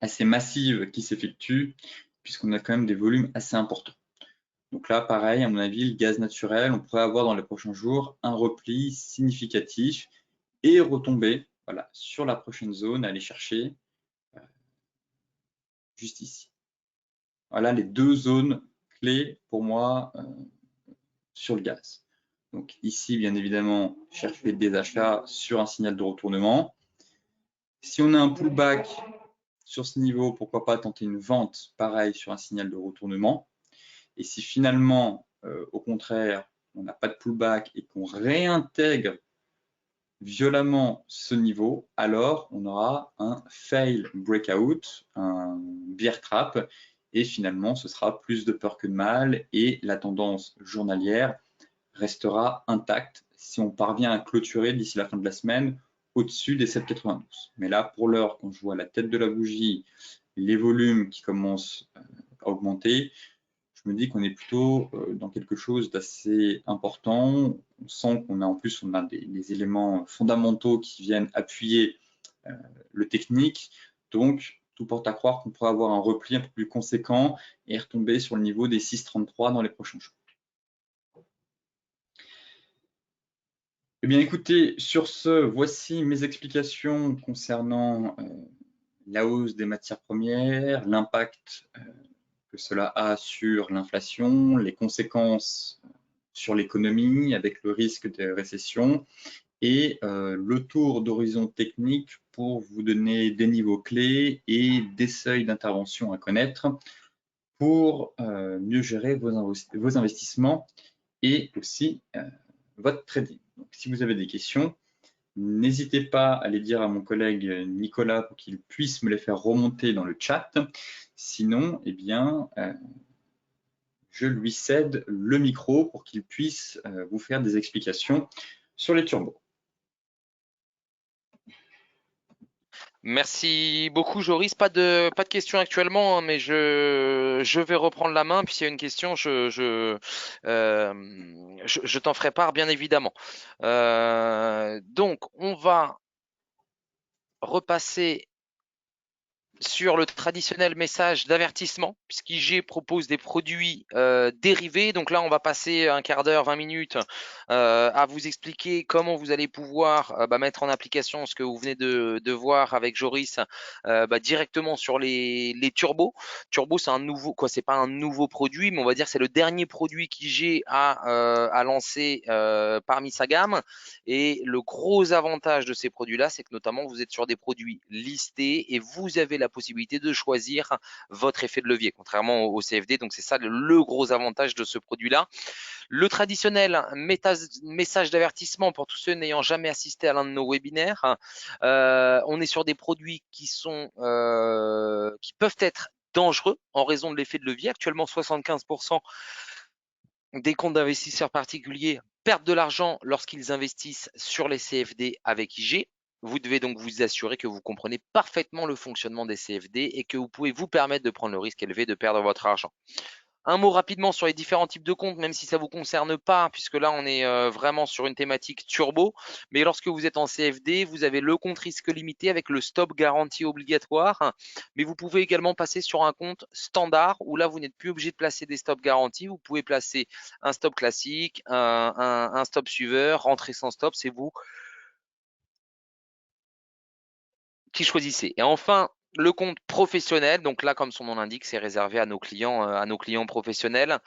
assez massive qui s'effectue puisqu'on a quand même des volumes assez importants. Donc là, pareil, à mon avis, le gaz naturel, on pourrait avoir dans les prochains jours un repli significatif et retomber voilà, sur la prochaine zone, aller chercher juste ici. Voilà les deux zones clés pour moi sur le gaz. Donc ici, bien évidemment, chercher des achats sur un signal de retournement. Si on a un pullback sur ce niveau, pourquoi pas tenter une vente, pareil, sur un signal de retournement. Et si finalement, au contraire, on n'a pas de pullback et qu'on réintègre violemment ce niveau, alors on aura un fail breakout, un bear trap, et finalement ce sera plus de peur que de mal, et la tendance journalière restera intacte si on parvient à clôturer d'ici la fin de la semaine au-dessus des 7,92. Mais là, pour l'heure, quand je vois la tête de la bougie, les volumes qui commencent à augmenter, je me dis qu'on est plutôt dans quelque chose d'assez important. On sent qu'on a en plus on a des éléments fondamentaux qui viennent appuyer le technique. Donc, tout porte à croire qu'on pourrait avoir un repli un peu plus conséquent et retomber sur le niveau des 6,33 dans les prochains jours. Eh bien, écoutez, sur ce, voici mes explications concernant la hausse des matières premières, l'impact que cela a sur l'inflation, les conséquences sur l'économie avec le risque de récession et le tour d'horizon technique pour vous donner des niveaux clés et des seuils d'intervention à connaître pour mieux gérer vos investissements et aussi votre trading. Donc, si vous avez des questions, n'hésitez pas à les dire à mon collègue Nicolas pour qu'il puisse me les faire remonter dans le chat. Sinon, eh bien, je lui cède le micro pour qu'il puisse vous faire des explications sur les turbos. Merci beaucoup, Joris. Pas de questions actuellement, hein, mais je vais reprendre la main. Puis s'il y a une question, je t'en ferai part, bien évidemment. Donc, on va repasser sur le traditionnel message d'avertissement, puisqu'IG propose des produits dérivés. Donc là, on va passer un quart d'heure, 20 minutes à vous expliquer comment vous allez pouvoir mettre en application ce que vous venez de voir avec Joris directement sur les turbos. Turbo, c'est un nouveau, quoi, c'est pas un nouveau produit, mais on va dire que c'est le dernier produit qu'IG a lancé parmi sa gamme. Et le gros avantage de ces produits-là, c'est que notamment vous êtes sur des produits listés et vous avez la possibilité de choisir votre effet de levier, contrairement au CFD. Donc c'est ça le gros avantage de ce produit-là. Le traditionnel message d'avertissement pour tous ceux n'ayant jamais assisté à l'un de nos webinaires, on est sur des produits qui peuvent être dangereux en raison de l'effet de levier. Actuellement, 75% des comptes d'investisseurs particuliers perdent de l'argent lorsqu'ils investissent sur les CFD avec IG. Vous devez donc vous assurer que vous comprenez parfaitement le fonctionnement des CFD et que vous pouvez vous permettre de prendre le risque élevé de perdre votre argent. Un mot rapidement sur les différents types de comptes, même si ça ne vous concerne pas, puisque là, on est vraiment sur une thématique turbo. Mais lorsque vous êtes en CFD, vous avez le compte risque limité avec le stop garantie obligatoire. Mais vous pouvez également passer sur un compte standard, où là, vous n'êtes plus obligé de placer des stops garantis. Vous pouvez placer un stop classique, un stop suiveur, rentrer sans stop, c'est vous qui choisissez. Et enfin, le compte professionnel, donc là, comme son nom l'indique, c'est réservé à nos clients professionnels.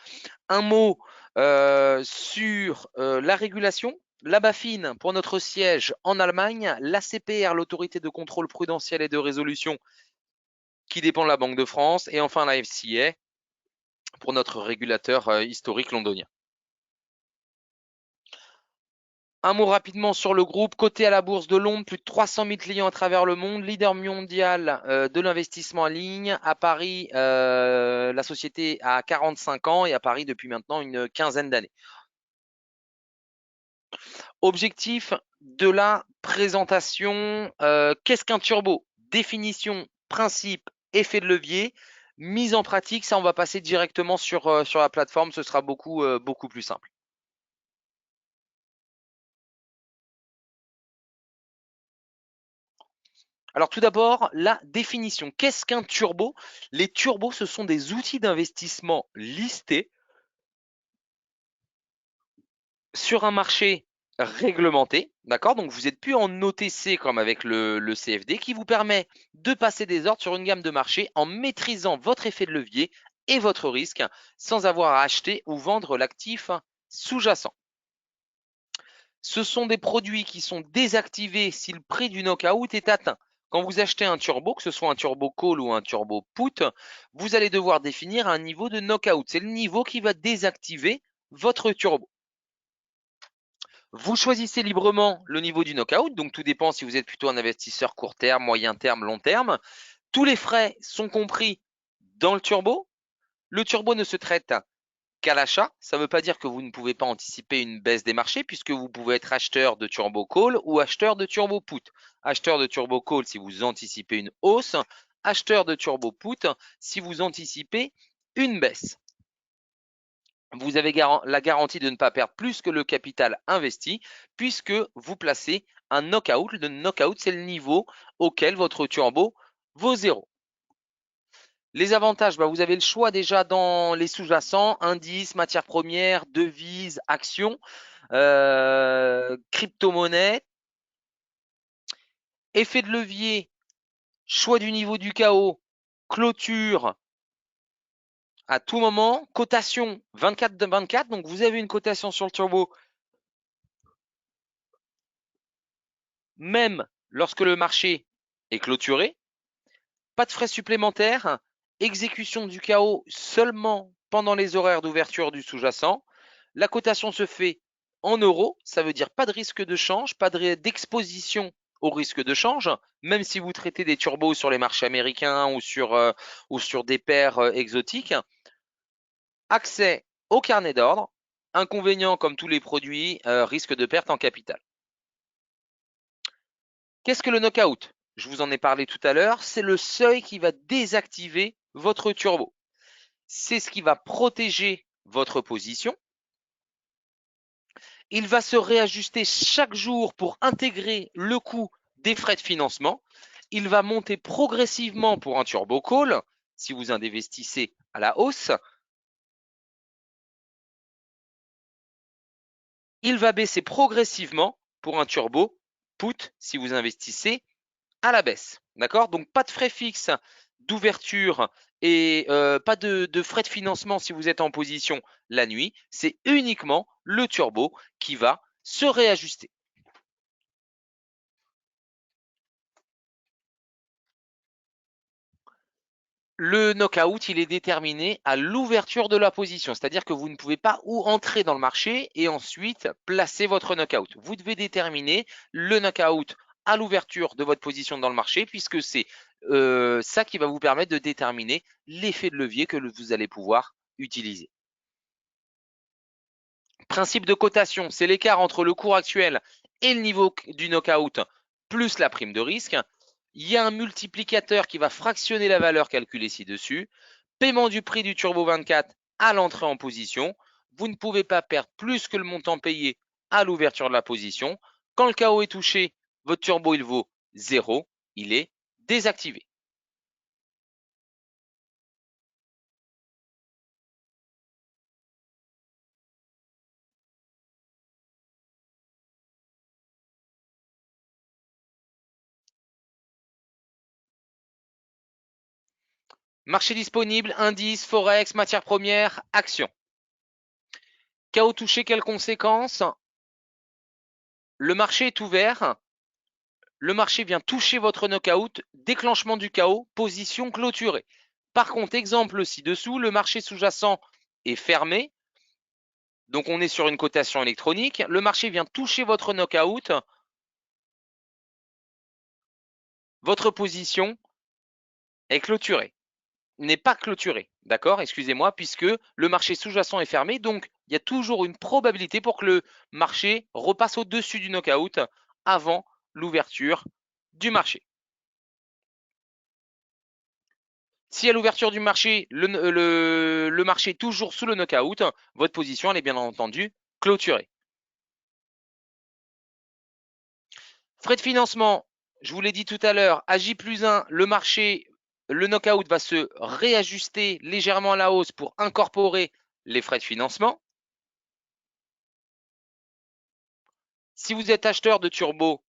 Un mot sur la régulation. La BaFin pour notre siège en Allemagne, l'ACPR, l'autorité de contrôle prudentiel et de résolution, qui dépend de la Banque de France, et enfin la FCA pour notre régulateur historique londonien. Un mot rapidement sur le groupe, coté à la bourse de Londres, plus de 300 000 clients à travers le monde, leader mondial de l'investissement en ligne. À Paris, la société a 45 ans et à Paris depuis maintenant une quinzaine d'années. Objectif de la présentation, qu'est-ce qu'un turbo? Définition, principe, effet de levier, mise en pratique, ça on va passer directement sur la plateforme, ce sera beaucoup plus simple. Alors tout d'abord, la définition. Qu'est-ce qu'un turbo? Les turbos, ce sont des outils d'investissement listés sur un marché réglementé, d'accord? Donc vous n'êtes plus en OTC comme avec le CFD, qui vous permet de passer des ordres sur une gamme de marchés en maîtrisant votre effet de levier et votre risque sans avoir à acheter ou vendre l'actif sous-jacent. Ce sont des produits qui sont désactivés si le prix du knockout est atteint. Quand vous achetez un turbo, que ce soit un turbo call ou un turbo put, vous allez devoir définir un niveau de knockout. C'est le niveau qui va désactiver votre turbo. Vous choisissez librement le niveau du knockout, donc tout dépend si vous êtes plutôt un investisseur court terme, moyen terme, long terme. Tous les frais sont compris dans le turbo. Le turbo ne se traite qu'à l'achat. Ça ne veut pas dire que vous ne pouvez pas anticiper une baisse des marchés puisque vous pouvez être acheteur de turbo call ou acheteur de turbo put. Acheteur de turbo call si vous anticipez une hausse, acheteur de turbo put si vous anticipez une baisse. Vous avez la garantie de ne pas perdre plus que le capital investi puisque vous placez un knockout. Le knockout, c'est le niveau auquel votre turbo vaut 0. Les avantages, vous avez le choix déjà dans les sous-jacents, indices, matières premières, devises, actions, crypto-monnaies. Effet de levier, choix du niveau du chaos, clôture à tout moment, cotation 24 de 24, donc vous avez une cotation sur le turbo même lorsque le marché est clôturé. Pas de frais supplémentaires, exécution du chaos seulement pendant les horaires d'ouverture du sous-jacent. La cotation se fait en euros, ça veut dire pas de risque de change, pas d'exposition au risque de change, même si vous traitez des turbos sur les marchés américains ou sur des paires exotiques. Accès au carnet d'ordre, inconvénient comme tous les produits, risque de perte en capital. Qu'est-ce que le knockout? Je vous en ai parlé tout à l'heure, c'est le seuil qui va désactiver votre turbo. C'est ce qui va protéger votre position. Il va se réajuster chaque jour pour intégrer le coût des frais de financement. Il va monter progressivement pour un turbo call si vous investissez à la hausse. Il va baisser progressivement pour un turbo put si vous investissez à la baisse. D'accord? Donc pas de frais fixes d'ouverture et pas de frais de financement si vous êtes en position la nuit. C'est uniquement le turbo qui va se réajuster. Le knockout, il est déterminé à l'ouverture de la position, c'est-à-dire que vous ne pouvez pas entrer dans le marché et ensuite placer votre knockout. Vous devez déterminer le knockout à l'ouverture de votre position dans le marché puisque c'est ça qui va vous permettre de déterminer l'effet de levier que vous allez pouvoir utiliser. Principe de cotation, c'est l'écart entre le cours actuel et le niveau du knockout plus la prime de risque. Il y a un multiplicateur qui va fractionner la valeur calculée ci-dessus. Paiement du prix du Turbo 24 à l'entrée en position. Vous ne pouvez pas perdre plus que le montant payé à l'ouverture de la position. Quand le KO est touché, votre turbo il vaut 0, il est désactivé. Marché disponible, indice, forex, matières premières, actions. KO touché, quelles conséquences? Le marché est ouvert, le marché vient toucher votre knockout, déclenchement du chaos, position clôturée. Par contre, exemple ci-dessous, le marché sous-jacent est fermé, donc on est sur une cotation électronique, le marché vient toucher votre knockout, votre position est clôturée, n'est pas clôturée, d'accord? Excusez-moi, puisque le marché sous-jacent est fermé, donc il y a toujours une probabilité pour que le marché repasse au-dessus du knockout avant l'ouverture du marché. Si à l'ouverture du marché, le marché est toujours sous le knockout, votre position elle est bien entendu clôturée. Frais de financement, je vous l'ai dit tout à l'heure, à J+1, le marché, le knockout va se réajuster légèrement à la hausse pour incorporer les frais de financement. Si vous êtes acheteur de turbo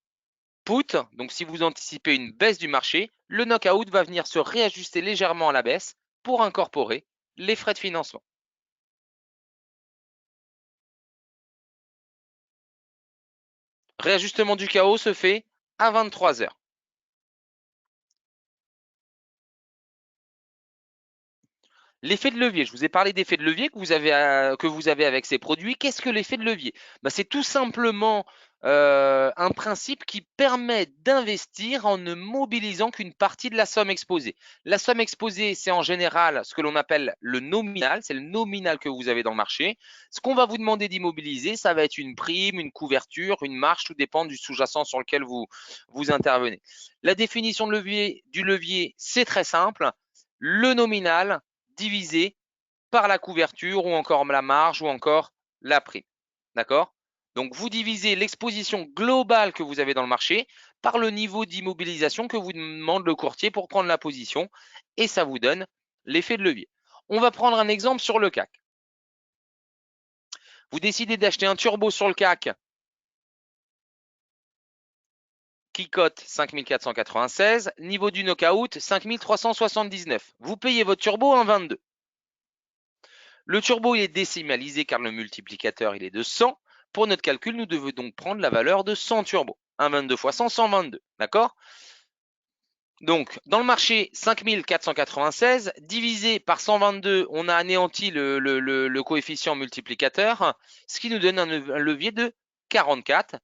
put, donc si vous anticipez une baisse du marché, le knockout va venir se réajuster légèrement à la baisse pour incorporer les frais de financement. Réajustement du chaos se fait à 23 heures. L'effet de levier, je vous ai parlé d'effet de levier que vous avez avec ces produits. Qu'est-ce que l'effet de levier? C'est tout simplement un principe qui permet d'investir en ne mobilisant qu'une partie de la somme exposée. La somme exposée, c'est en général ce que l'on appelle le nominal, c'est le nominal que vous avez dans le marché. Ce qu'on va vous demander d'immobiliser, ça va être une prime, une couverture, une marge, tout dépend du sous-jacent sur lequel vous intervenez. La définition du levier, c'est très simple. Le nominal divisé par la couverture ou encore la marge ou encore la prime. D'accord? Donc, vous divisez l'exposition globale que vous avez dans le marché par le niveau d'immobilisation que vous demande le courtier pour prendre la position et ça vous donne l'effet de levier. On va prendre un exemple sur le CAC. Vous décidez d'acheter un turbo sur le CAC qui cote 5496, niveau du knockout 5379. Vous payez votre turbo en 22. Le turbo il est décimalisé car le multiplicateur il est de 100. Pour notre calcul, nous devons donc prendre la valeur de 100 turbo. 1,22 fois 100, 122. D'accord? Donc, dans le marché, 5496, divisé par 122, on a anéanti le coefficient multiplicateur, ce qui nous donne un levier de 44.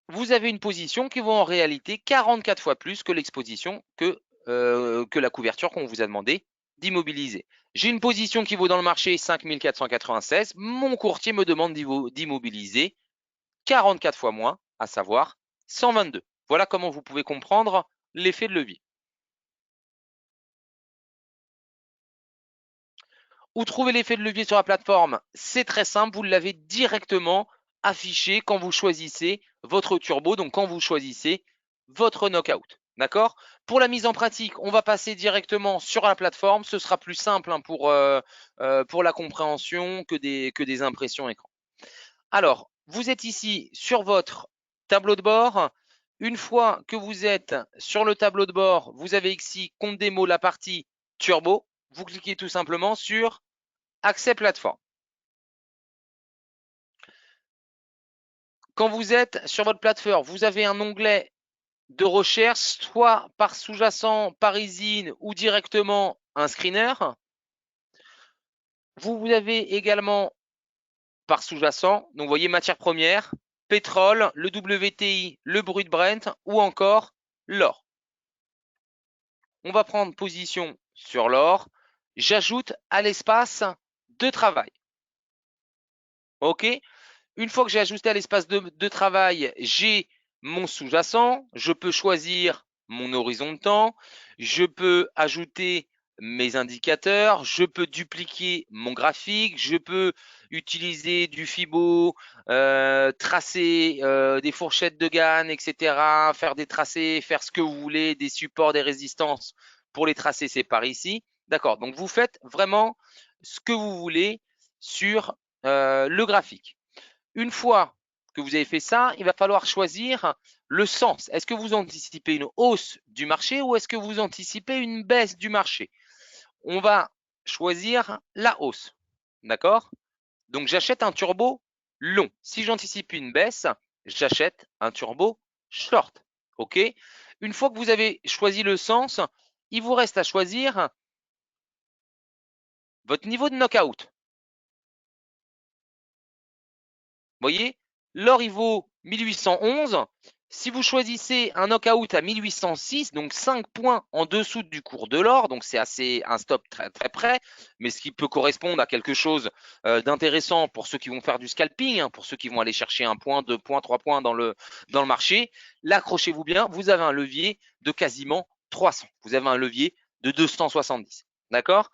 Vous avez une position qui vaut en réalité 44 fois plus que l'exposition que la couverture qu'on vous a demandé d'immobiliser. J'ai une position qui vaut dans le marché 5496. Mon courtier me demande d'immobiliser 44 fois moins, à savoir 122. Voilà comment vous pouvez comprendre l'effet de levier. Où trouver l'effet de levier sur la plateforme? C'est très simple, vous l'avez directement affiché quand vous choisissez votre turbo, donc quand vous choisissez votre knockout. D'accord? Pour la mise en pratique, on va passer directement sur la plateforme. Ce sera plus simple pour la compréhension que des impressions écran. Alors, vous êtes ici sur votre tableau de bord. Une fois que vous êtes sur le tableau de bord, vous avez ici compte démo la partie turbo. Vous cliquez tout simplement sur accès plateforme. Quand vous êtes sur votre plateforme, vous avez un onglet de recherche, soit par sous-jacent, par usine ou directement un screener. Vous avez également par sous-jacent, donc vous voyez matières premières, pétrole, le WTI, le brut Brent ou encore l'or. On va prendre position sur l'or. J'ajoute à l'espace de travail. OK? Une fois que j'ai ajusté à l'espace de travail, j'ai mon sous-jacent. Je peux choisir mon horizon de temps. Je peux ajouter mes indicateurs. Je peux dupliquer mon graphique. Je peux utiliser du Fibo, tracer des fourchettes de Gann, etc. Faire des tracés, faire ce que vous voulez, des supports, des résistances. Pour les tracer, c'est par ici. D'accord. Donc, vous faites vraiment ce que vous voulez sur le graphique. Une fois que vous avez fait ça, il va falloir choisir le sens. Est-ce que vous anticipez une hausse du marché ou est-ce que vous anticipez une baisse du marché? On va choisir la hausse. D'accord? Donc, j'achète un turbo long. Si j'anticipe une baisse, j'achète un turbo short. OK? Une fois que vous avez choisi le sens, il vous reste à choisir votre niveau de knockout. Voyez, l'or, il vaut 1811. Si vous choisissez un knockout à 1806, donc 5 points en dessous du cours de l'or, donc c'est assez un stop très très près, mais ce qui peut correspondre à quelque chose d'intéressant pour ceux qui vont faire du scalping, hein, pour ceux qui vont aller chercher 1 point, 2 points, 3 points dans le marché. Là, accrochez-vous bien, vous avez un levier de quasiment 300. Vous avez un levier de 270. D'accord?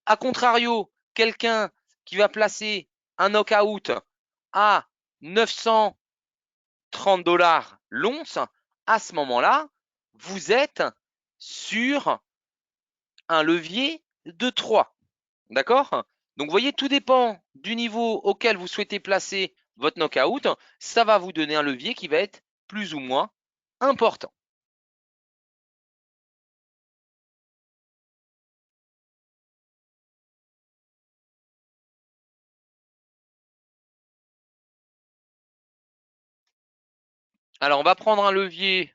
A contrario, quelqu'un qui va placer un knockout à 930 $ l'once, à ce moment-là, vous êtes sur un levier de 3. D'accord? Donc, vous voyez, tout dépend du niveau auquel vous souhaitez placer votre knockout. Ça va vous donner un levier qui va être plus ou moins important. Alors, on va prendre un levier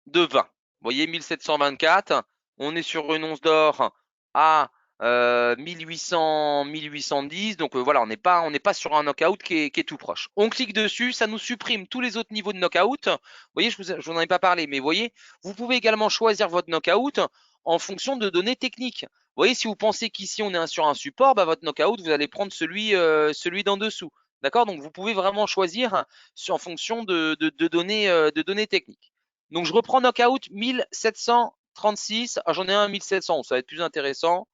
de 20. Vous voyez, 1724. On est sur une once d'or à 1800, 1810. Donc voilà, on n'est pas sur un knockout qui est tout proche. On clique dessus, ça nous supprime tous les autres niveaux de knockout. Vous voyez, je vous en ai pas parlé, mais vous voyez, vous pouvez également choisir votre knockout en fonction de données techniques. Vous voyez, si vous pensez qu'ici on est sur un support, bah, votre knockout, vous allez prendre celui d'en dessous. D'accord? Donc vous pouvez vraiment choisir en fonction de données techniques. Donc je reprends knockout 1736. Ah, j'en ai un 1711, ça va être plus intéressant.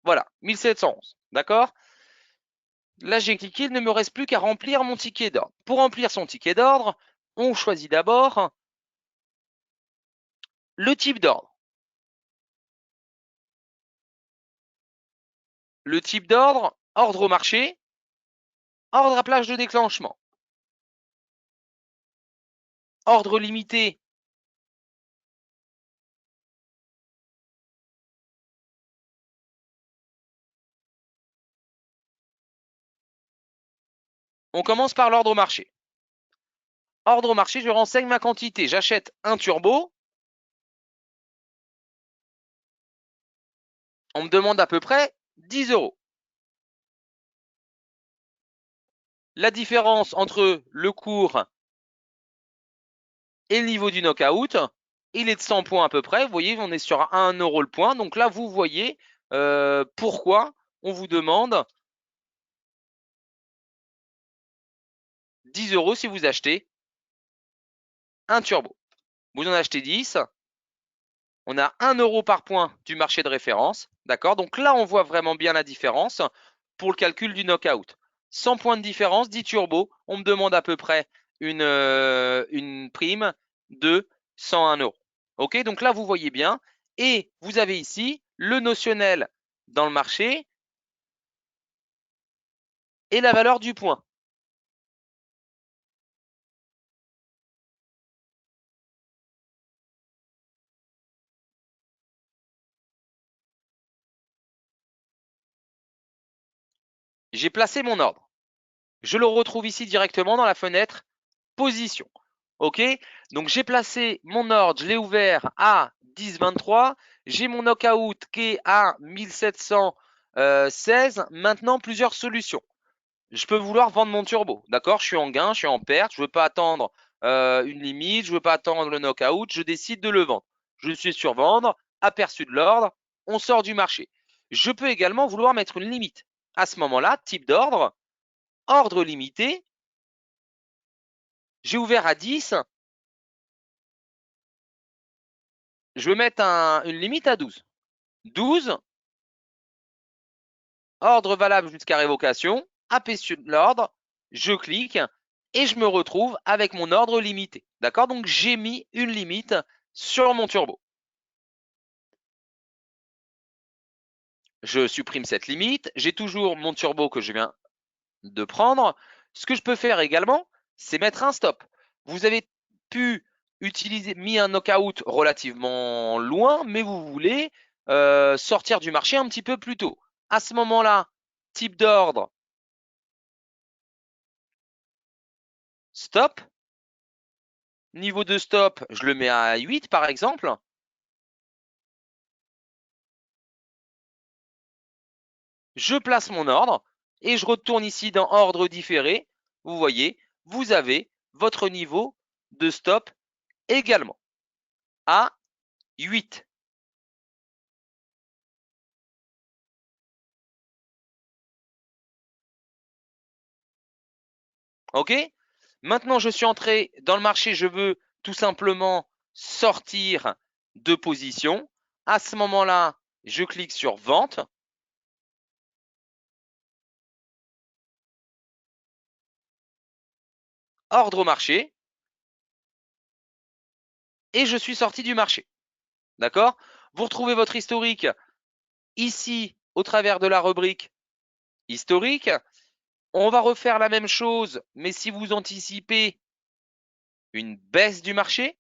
Voilà, 1711. D'accord? Là, j'ai cliqué, il ne me reste plus qu'à remplir mon ticket d'ordre. Pour remplir son ticket d'ordre, on choisit d'abord le type d'ordre. Le type d'ordre, ordre au marché, ordre à plage de déclenchement, ordre limité. On commence par l'ordre au marché. Ordre au marché, je renseigne ma quantité. J'achète un turbo. On me demande à peu près 10 €. La différence entre le cours et le niveau du knockout, il est de 100 points à peu près. Vous voyez, on est sur 1 € le point. Donc là, vous voyez pourquoi on vous demande 10 € si vous achetez un turbo. Vous en achetez 10, on a 1 € par point du marché de référence. D'accord? Donc là, on voit vraiment bien la différence pour le calcul du knockout. 100 points de différence, 10 turbos. On me demande à peu près une prime de 101 €. OK? Donc là, vous voyez bien. Et vous avez ici le notionnel dans le marché et la valeur du point. J'ai placé mon ordre. Je le retrouve ici directement dans la fenêtre position. OK? Donc j'ai placé mon ordre, je l'ai ouvert à 10,23. J'ai mon knockout qui est à 1716. Maintenant, plusieurs solutions. Je peux vouloir vendre mon turbo. D'accord? Je suis en gain, je suis en perte. Je ne veux pas attendre une limite. Je ne veux pas attendre le knockout. Je décide de le vendre. Je suis sur vendre, aperçu de l'ordre. On sort du marché. Je peux également vouloir mettre une limite. À ce moment-là, type d'ordre, ordre limité. J'ai ouvert à 10. Je vais mettre une limite à 12. 12, ordre valable jusqu'à révocation, aperçu de l'ordre, je clique et je me retrouve avec mon ordre limité. D'accord? Donc j'ai mis une limite sur mon turbo. Je supprime cette limite. J'ai toujours mon turbo que je viens de prendre. Ce que je peux faire également, c'est mettre un stop. Vous avez pu mis un knockout relativement loin, mais vous voulez sortir du marché un petit peu plus tôt. À ce moment-là, type d'ordre, stop. Niveau de stop, je le mets à 8 par exemple. Je place mon ordre et je retourne ici dans ordre différé. Vous voyez, vous avez votre niveau de stop également à 8. OK? Maintenant, je suis entré dans le marché, je veux tout simplement sortir de position. À ce moment-là, je clique sur vente. Ordre au marché. Et je suis sorti du marché. D'accord? Vous retrouvez votre historique ici au travers de la rubrique historique. On va refaire la même chose, mais si vous anticipez une baisse du marché,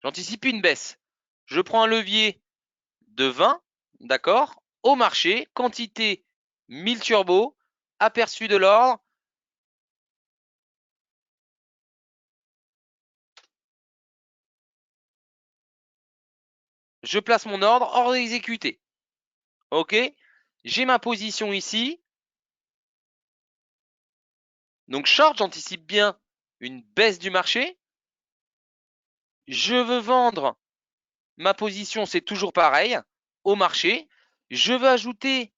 j'anticipe une baisse. Je prends un levier de 20, d'accord, au marché, quantité 1000 turbos, aperçu de l'ordre. Je place mon ordre exécuté. OK? J'ai ma position ici. Donc short, j'anticipe bien une baisse du marché. Je veux vendre ma position, c'est toujours pareil, au marché. Je veux ajouter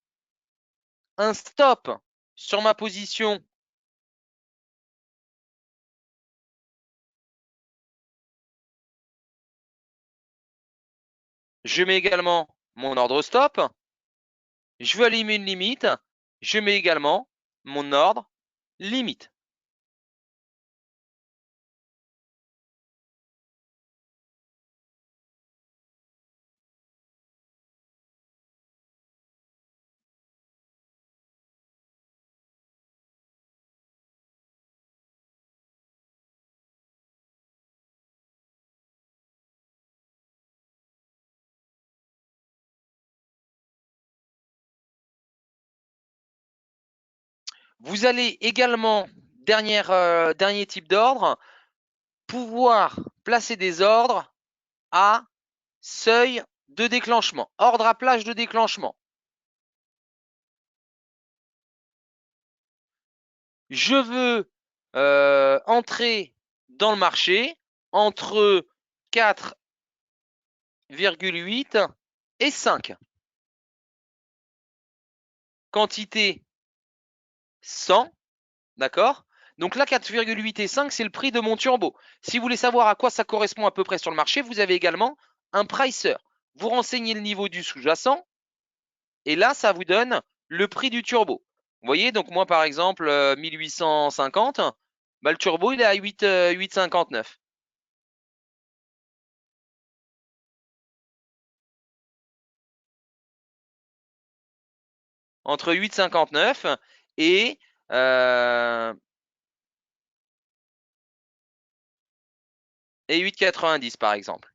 un stop sur ma position. Je mets également mon ordre stop. Je veux aligner une limite. Je mets également mon ordre limite. Vous allez également, dernier type d'ordre, pouvoir placer des ordres à seuil de déclenchement, ordre à plage de déclenchement. Je veux entrer dans le marché entre 4,8 et 5. Quantité 100, d'accord? Donc là, 4,8 et 5, c'est le prix de mon turbo. Si vous voulez savoir à quoi ça correspond à peu près sur le marché, vous avez également un pricer. Vous renseignez le niveau du sous-jacent et là, ça vous donne le prix du turbo. Vous voyez, donc moi, par exemple, 1850, bah, le turbo, il est à 8,59. Entre 8,59 et, et 8,90 par exemple.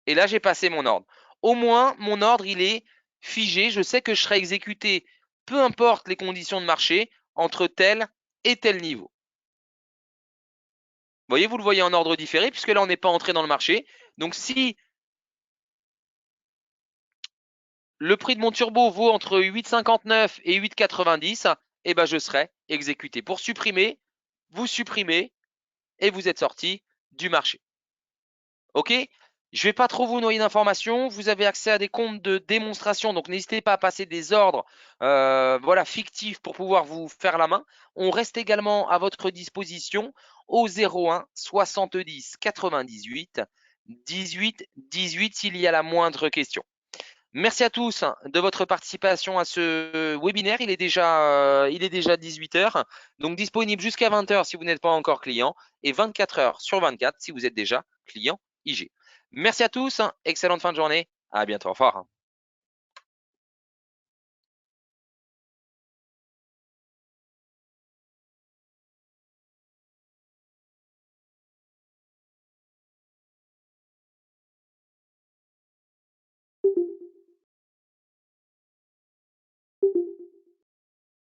Et là, j'ai passé mon ordre. Au moins, mon ordre, il est figé. Je sais que je serai exécuté, peu importe les conditions de marché, entre tel et tel niveau. Vous voyez, vous le voyez en ordre différé, puisque là, on n'est pas entré dans le marché. Donc, si le prix de mon turbo vaut entre 8,59 et 8,90, eh ben, je serai exécuté. Pour supprimer, vous supprimez et vous êtes sorti du marché. OK? Je ne vais pas trop vous noyer d'informations. Vous avez accès à des comptes de démonstration, donc n'hésitez pas à passer des ordres voilà, fictifs pour pouvoir vous faire la main. On reste également à votre disposition au 01 70 98 18 18 s'il y a la moindre question. Merci à tous de votre participation à ce webinaire. Il est déjà 18 h, donc disponible jusqu'à 20 h si vous n'êtes pas encore client et 24 h sur 24 si vous êtes déjà client IG. Merci à tous, hein, excellente fin de journée. À bientôt, au revoir.